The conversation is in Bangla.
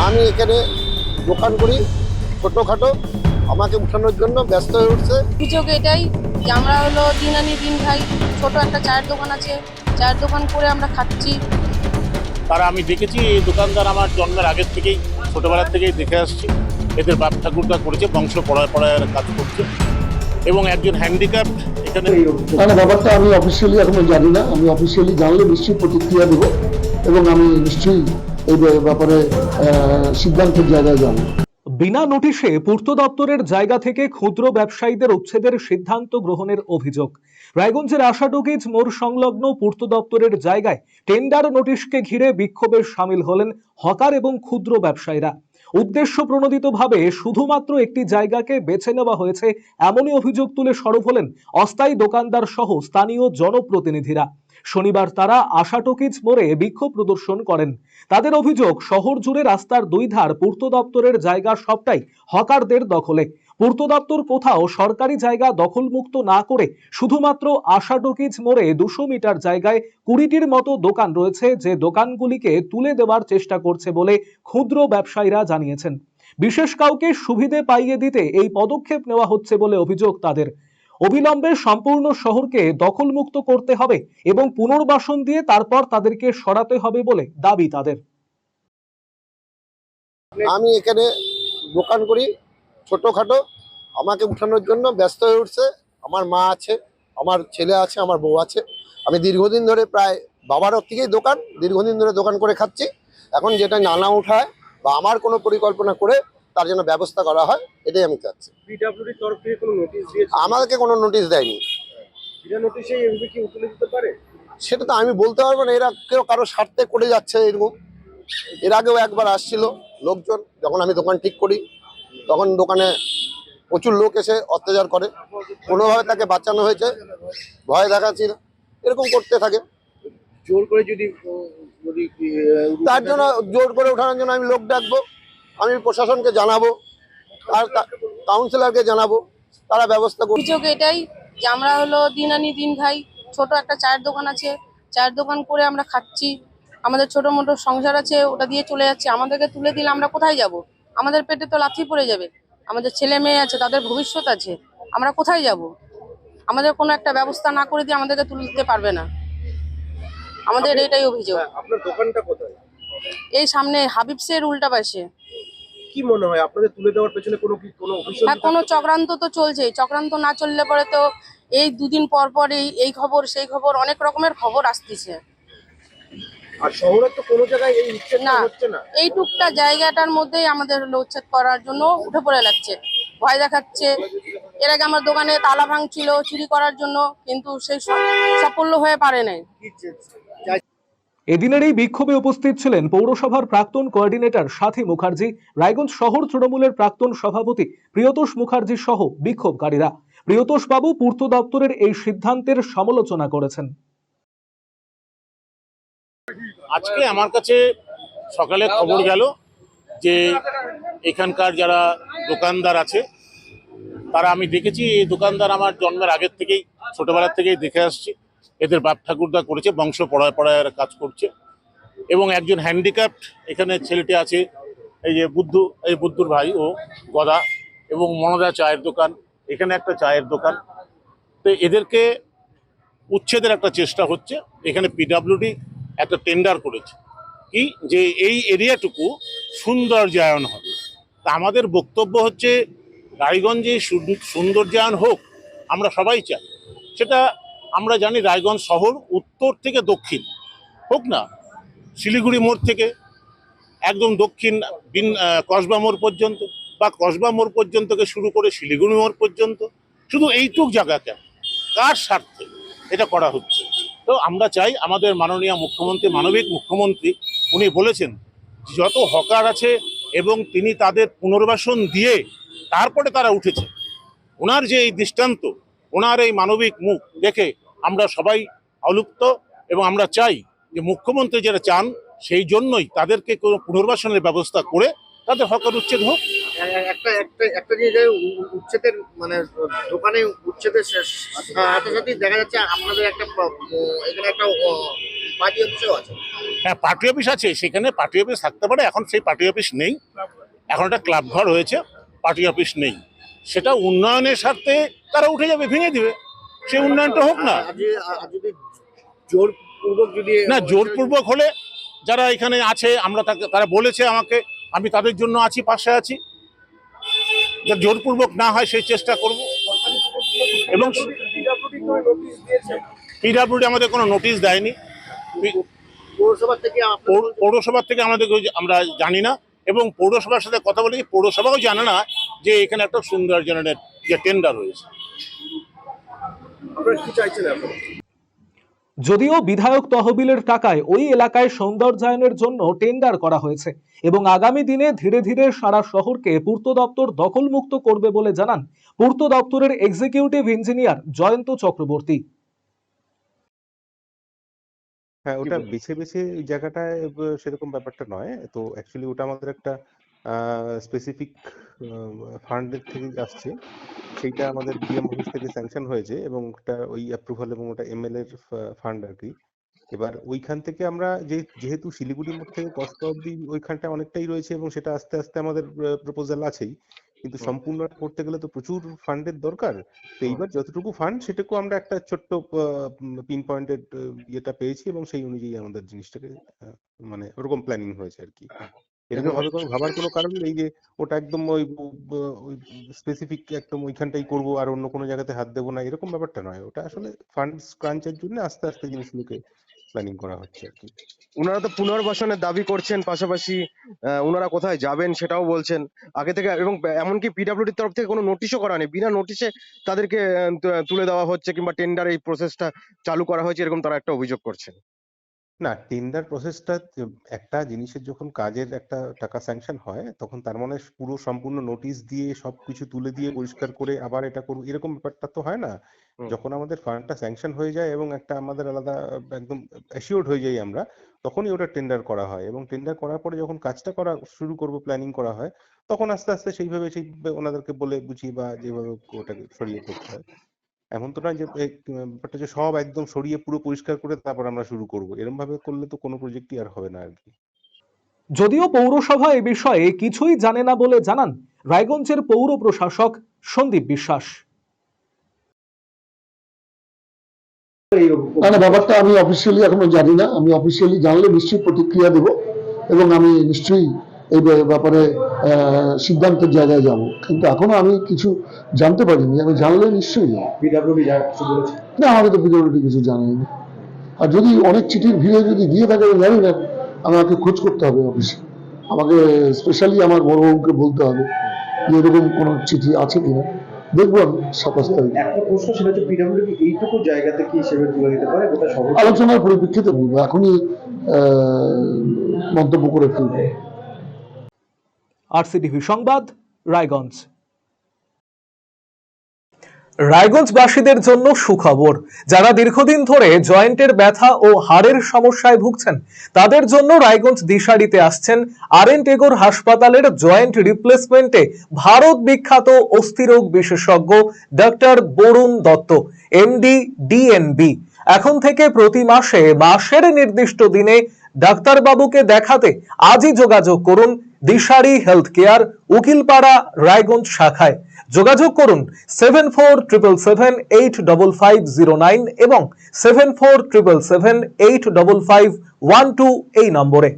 আমি এখানে দোকান করি ছোটোখাটো, আমাকে উঠানোর জন্য ব্যস্ত হয়ে উঠছে। অভিযোগ এটাই যে আমরা হলো দিন আনি দিন খাই, ছোট একটা চায়ের দোকান আছে, চায়ের দোকান করে আমরা খাচ্ছি। তারা আমি দেখেছি এই দোকানদার আমার জন্মের আগের থেকেই ছোটবেলার থেকেই দেখে আসছি। এদের বাপ ঠাকুরদা করেছে, বংশ পড়ায় কাজ করছে এবং একজন হ্যান্ডিক্যাপ্ট এখানে। না, ব্যাপারটা আমি অফিসিয়ালি এখনো জানি না। আমি অফিসিয়ালি জানলে নিশ্চয়ই প্রতিক্রিয়া দেবো এবং আমি নিশ্চয়ই এই ব্যাপারে সিদ্ধান্তের জায়গায় যাবো। বিনা নোটিশে পূর্ত দপ্তরের জায়গা থেকে ক্ষুদ্র ব্যবসায়ীদের উচ্ছেদের সিদ্ধান্ত গ্রহণের অভিযোগ। রায়গঞ্জের আশাটকিজ মোড় সংলগ্ন পূর্ত দপ্তরের জায়গায় টেন্ডার নোটিশকে ঘিরে বিক্ষোভে সামিল হলেন হকার এবং ক্ষুদ্র ব্যবসায়ীরা। উদ্দেশ্য প্রণোদিতভাবে শুধুমাত্র একটি জায়গাকে বেছে নেওয়া হয়েছে এমনই অভিযোগ তুলে সরব হলেন অস্থায়ী দোকানদার সহ স্থানীয় জনপ্রতিনিধিরা। শনিবার তারা আশাটকিজ মোড়ে বিক্ষোভ প্রদর্শন করেন। তাদের অভিযোগ, শহর জুড়ে রাস্তার দুই ধার পূর্ত দপ্তরের জায়গা সবটাই হকারদের দখলে। পূর্ত দপ্তর কোথাও সরকারি জায়গা দখলমুক্ত না করে শুধুমাত্র আশাটকিজ মোড়ে 200 মিটার জায়গায় 20টির মতো দোকান রয়েছে, যে দোকানগুলিকে তুলে দেওয়ার চেষ্টা করছে বলে ক্ষুদ্র ব্যবসায়ীরা জানিয়েছেন। বিশেষ কাউকে সুবিধে পাইয়ে দিতে এই পদক্ষেপ নেওয়া হচ্ছে বলে অভিযোগ তাদের। অবিলম্বে সম্পূর্ণ শহরকে দখলমুক্ত করতে হবে এবং পুনর্বাসন দিয়ে তারপর তাদেরকে সরাতে হবে বলে দাবি তাদের। আমি এখানে দোকান করি ছোটোখাটো, আমাকে উঠানোর জন্য ব্যস্ত হয়ে উঠছে। আমার মা আছে, আমার ছেলে আছে, আমার বউ আছে। আমি দীর্ঘদিন ধরে, প্রায় বাবার থেকেই দোকান, দীর্ঘদিন ধরে দোকান করে খাচ্ছি। এখন যেটা নানা উঠায় বা আমার কোনো পরিকল্পনা করে তার জন্য ব্যবস্থা করা হয়, এটাই আমি চাচ্ছি। পিডব্লিউডির তরফ থেকে কোনো নোটিশ দিয়েছে? আমাদেরকে কোনো নোটিশ দেয়নি। বিনা নোটিশে এভাবে কি উঠে দিতে পারে? সেটা তো আমি বলতে পারবো না। এরা কেউ কারো স্বার্থে করে যাচ্ছে এরকম। এর আগেও একবার আসছিল লোকজন, যখন আমি দোকান ঠিক করি তখন দোকানে প্রচুর লোক এসে অত্যাচার করে। কোনোভাবে তাকে বাঁচানো হয়েছে, ভয় দেখাচ্ছিল, এরকম করতে থাকে। জোর করে যদি তার জন্য, জোর করে ওঠানোর জন্য আমি লোক ডাকবো, আমি প্রশাসনকে জানাবো, আর কাউন্সিলরকে জানাবো, তারা ব্যবস্থা করবে। অভিযোগ এটাই যে আমরা হলো দিন আনি দিন খাই, ছোট একটা চায়ের দোকান আছে, চায়ের দোকান করে আমরা খাচ্ছি। আমাদের ছোট মোটো সংসার আছে, ওটা দিয়ে চলে যাচ্ছে। আমাদেরকে তুলে দিলে আমরা কোথায় যাব? আমাদের পেটে তো লাথি পড়ে যাবে। আমাদের ছেলে মেয়ে আছে, তাদের ভবিষ্যৎ আছে, আমরা কোথায় যাব? আমাদের কোনো একটা ব্যবস্থা না করে দিয়ে আমাদেরকে তুলে দিতে পারবে না। আমাদের এটাই অভিযোগ। আপনার দোকানটা কোথায়? এই সামনে হাবিবসের উল্টা পাশে। কি মনে হয় আপনাদের তুলে দেওয়ার পেছনে কোনো অফিসিয়াল? হ্যাঁ, কোনো চক্রান্ত তো চলছেই। চক্রান্ত না চললে পরে তো এই দুদিন পর পর এই খবর সেই খবর, অনেক রকমের খবর আসতেছে। আর শহরে তো কোনো জায়গায় এই উচ্ছেদটা না, হচ্ছে না। এই টুকটা জায়গাটার মধ্যেই আমাদের হলো উচ্ছেদ করার জন্য উঠে পড়ে লাগছে, ভয় দেখাচ্ছে। এর আগে আমার দোকানে তালা ভাঙছিল চুরি করার জন্য, কিন্তু সেই সাফল্য হয়ে পারে নাই। এদিনের এই বিক্ষোভে উপস্থিত ছিলেন পৌরসভার প্রাক্তন কোঅর্ডিনেটর সাথী মুখার্জি, রায়গঞ্জ শহর তৃণমূলের প্রাক্তন সভাপতি প্রিয়তোষ মুখার্জি সহ বিক্ষোভকারীরা। প্রিয়তোষ বাবু পূর্ত দপ্তরের এই সিদ্ধান্তের সমালোচনা করেছেন। আজকে আমার কাছে সকালে খবর গেল যে এখানকার যারা দোকানদার আছে, তারা আমি দেখেছি এই দোকানদার আমার জন্মের আগের থেকেই ছোটবেলার থেকেই দেখে আসছি। এদের বাপ ঠাকুরদা করেছে, বংশ পড়ায় কাজ করছে এবং একজন হ্যান্ডিক্যাপ্ট এখানে ছেলেটি আছে, এই যে বুদ্ধুর ভাই, ও গদা, এবং মনদা চায়ের দোকান, এখানে একটা চায়ের দোকান। তো এদেরকে উচ্ছেদের একটা চেষ্টা হচ্ছে। এখানে পিডব্লিউডি একটা টেন্ডার করেছে কি যে এই এরিয়াটুকু সৌন্দর্যায়ন হবে। তা আমাদের বক্তব্য হচ্ছে, রায়গঞ্জে সৌন্দর্যায়ন হোক, আমরা সবাই চাই। সেটা আমরা জানি রায়গঞ্জ শহর উত্তর থেকে দক্ষিণ হোক না, শিলিগুড়ি মোড় থেকে একদম দক্ষিণ কসবা মোড় পর্যন্ত, বা কসবা মোড় পর্যন্তকে শুরু করে শিলিগুড়ি মোড় পর্যন্ত, শুধু এইটুক জায়গা কেন, কার স্বার্থে এটা করা হচ্ছে? তো আমরা চাই আমাদের মাননীয় মুখ্যমন্ত্রী, মানবিক মুখ্যমন্ত্রী, উনি বলেছেন যত হকার আছে এবং তিনি তাদের পুনর্বাসন দিয়ে তারপরে তারা উঠেছে। ওনার যে এই দৃষ্টান্ত, ওনার এই মানবিক মুখ দেখে আমরা সবাই অলুপ্ত এবং আমরা চাই যে মুখ্যমন্ত্রী যেটা চান সেই জন্যই তাদেরকে কোনো পুনর্বাসনের ব্যবস্থা করে তাদের হকার উচ্ছেদ হোক। একটা জায়গায় উচ্ছেদের মানে দোকানে উচ্ছেদের সাথে সাথে দেখা যাচ্ছে আপনাদের এখানে একটা পার্টি অফিসেও আছে। হ্যাঁ, পার্টি অফিস আছে, সেখানে পার্টি অফিস থাকতে পারে। এখন সেই পার্টি অফিস নেই, এখন একটা ক্লাব ঘর হয়েছে, পার্টি অফিস নেই। সেটা উন্নয়নের স্বার্থে তারা উঠে যাবে, ভেঙে দিবে, সেই উন্নয়নটা হোক না। আর যদি জোরপূর্বক যদি না, জোরপূর্বক হলে যারা এখানে আছে, তারা বলেছে আমাকে, আমি তাদের জন্য আছি, পাশে আছি। জোরপূর্বক না হয় সেই চেষ্টা করব। এবং পিডব্লিউডি আমাদের কোনো নোটিশ দেয়নি, পৌরসভা থেকে আমাদের আমরা জানি না, এবং পৌরসভার সাথে কথা বলে পৌরসভাও জানে না যে এখানে একটা সুন্দর জনের যে টেন্ডার হয়েছে। আপনারা কি চাইছেন এখন? যদিও বিধায়ক তহবিলের টাকায় ওই এলাকায় সৌন্দর্যায়নের জন্য টেন্ডার করা হয়েছে এবং আগামী দিনে ধীরে ধীরে সারা শহরকে পূর্ত দপ্তর দখলমুক্ত করবে বলে জানান পূর্ত দপ্তরের এক্সিকিউটিভ ইঞ্জিনিয়ার জয়ন্ত চক্রবর্তী। হ্যাঁ, ওটা বেছে বেছে ওই জায়গাটায় সেরকম ব্যাপারটা নয়। তো অ্যাকচুয়ালি ওটা আমাদের একটা স্পেসিফিক ফান্ডের থেকে আসছে, সেইটা আমাদের ডিএম অফিস থেকে স্যাংশন হয়েছে এবং ওটা ওই অ্যাপ্রুভাল এবং ওটা এমএলএ এর ফান্ড আর কি। এবার ওইখান থেকে আমরা যেহেতু শিলিগুড়ি মোড় থেকে কস্তা অব্দি ওইখানটা অনেকটাই রয়েছে এবং সেটা আস্তে আস্তে আমাদের প্রপোজাল আছেই, কিন্তু সম্পূর্ণ করতে গেলে তো প্রচুর ফান্ডের দরকার। তো এইবার যতটুকু ফান্ড সেটুকু আমরা একটা ছোট্ট পিন পয়েন্টেড ইয়েটা পেয়েছি এবং সেই অনুযায়ী আমাদের জিনিসটাকে মানে ওরকম প্ল্যানিং হয়েছে আর কি। এরকম ভাবে কোনো ভাবার কোনো কারণ নেই যে ওটা একদম ওই স্পেসিফিক একদম ওইখানটাই করবো আর অন্য কোনো জায়গাতে হাত দেবো না, এরকম ব্যাপারটা নয়। ওটা আসলে ফান্ড ক্রাঞ্চের জন্য আস্তে আস্তে জিনিসগুলোকে প্ল্যানিং করা হচ্ছে আর কি। ওনারা তো পুনর্বাসনের দাবি করছেন, পাশাপাশি ওনারা কোথায় যাবেন সেটাও বলছেন আগে থেকে, এবং এমনকি পিডব্লিউডির তরফ থেকে কোনো নোটিশও করা নেই, বিনা নোটিশে তাদেরকে তুলে দেওয়া হচ্ছে কিংবা টেন্ডার এই প্রসেসটা চালু করা হয়েছে, এরকম তারা একটা অভিযোগ করছেন। না, টেন্ডার প্রসেসটা একটা জিনিসের যখন কাজের একটা টাকা স্যাংশন হয় তখন তার মানে পুরো সম্পূর্ণ নোটিশ দিয়ে সবকিছু তুলে দিয়ে পরিষ্কার করে আবার এটা করবো এরকম ব্যাপারটা তো হয় না। যখন আমাদের ফান্ডটা স্যাংশন হয়ে যায় এবং একটা আমাদের আলাদা একদম অ্যাসিওর্ড হয়ে যাই আমরা, তখনই ওটা টেন্ডার করা হয় এবং টেন্ডার করার পরে যখন কাজটা করা শুরু করব, প্ল্যানিং করা হয়, তখন আস্তে আস্তে সেইভাবে ওনাদেরকে বলে বুঝিয়ে বা যেভাবে ওটাকে সরিয়ে করতে হয়। এমন তো নয় যে ব্যাপারটা যে সব একদম সরিয়ে পুরো পরিষ্কার করে তারপর আমরা শুরু করব, এরকম ভাবে করলে তো কোনো প্রজেক্টই আর হবে না আর কি। যদিও পৌরসভা এ বিষয়ে কিছুই জানে না বলে জানান রায়গঞ্জের পৌর প্রশাসক সন্দীপ বিশ্বাস। না, ব্যাপারটা আমি অফিসিয়ালি এখনো জানি না। আমি অফিসিয়ালি জানলে নিশ্চয়ই প্রতিক্রিয়া দেব এবং আমি নিশ্চয়ই এই ব্যাপারে সিদ্ধান্তের জায়গায় যাব, কিন্তু এখনো আমি কিছু জানতে পারিনি। আমি জানলে নিশ্চয়ই যাবো। না, আমাকে তো পিডব্লিউডি কিছু জানায়নি। আর যদি অনেক চিঠির ভিড়ে যদি দিয়ে থাকে আমি জানি না, আমাকে খোঁজ করতে হবে অফিসে, আমাকে স্পেশালি আমার বড়বাবুকে বলতে হবে যে এরকম কোনো চিঠি আছে কিনা। দেখবো আমি 27 তারিখ। একটা প্রশ্ন, সেটা হচ্ছে পিডব্লিউডি এইটুকু জায়গাতে কি হিসেবে তুলে দিতে পারে গোটা শহর? আলোচনার পরিপ্রেক্ষিতে বলবো, এখনই মন্তব্য করে ফেলবো। আরসিটিভি সংবাদ, রায়গঞ্জ। রায়গঞ্জবাসীদের জন্য সুখবর। যারা দীর্ঘদিন ধরে জয়েন্টের ব্যথা ও হাড়ের সমস্যায় ভুগছেন তাদের জন্য রায়গঞ্জ দিশারিতে আসছেন আরএন টেগোর হাসপাতালের জয়েন্ট রিপ্লেসমেন্টে ভারত বিখ্যাত অস্থিরোগ বিশেষজ্ঞ doctor Barun Dutta, MD, DNB. এখন থেকে প্রতি মাসের নির্দিষ্ট দিনে ডাক্তারবাবুকে দেখাতে আজই যোগাযোগ করুন দিশারি হেলথ কেয়ার, উকিলপাড়া, রায়গঞ্জ শাখায়। যোগাযোগ করুন 7477785509 এবং 7477785512 এই নম্বরে।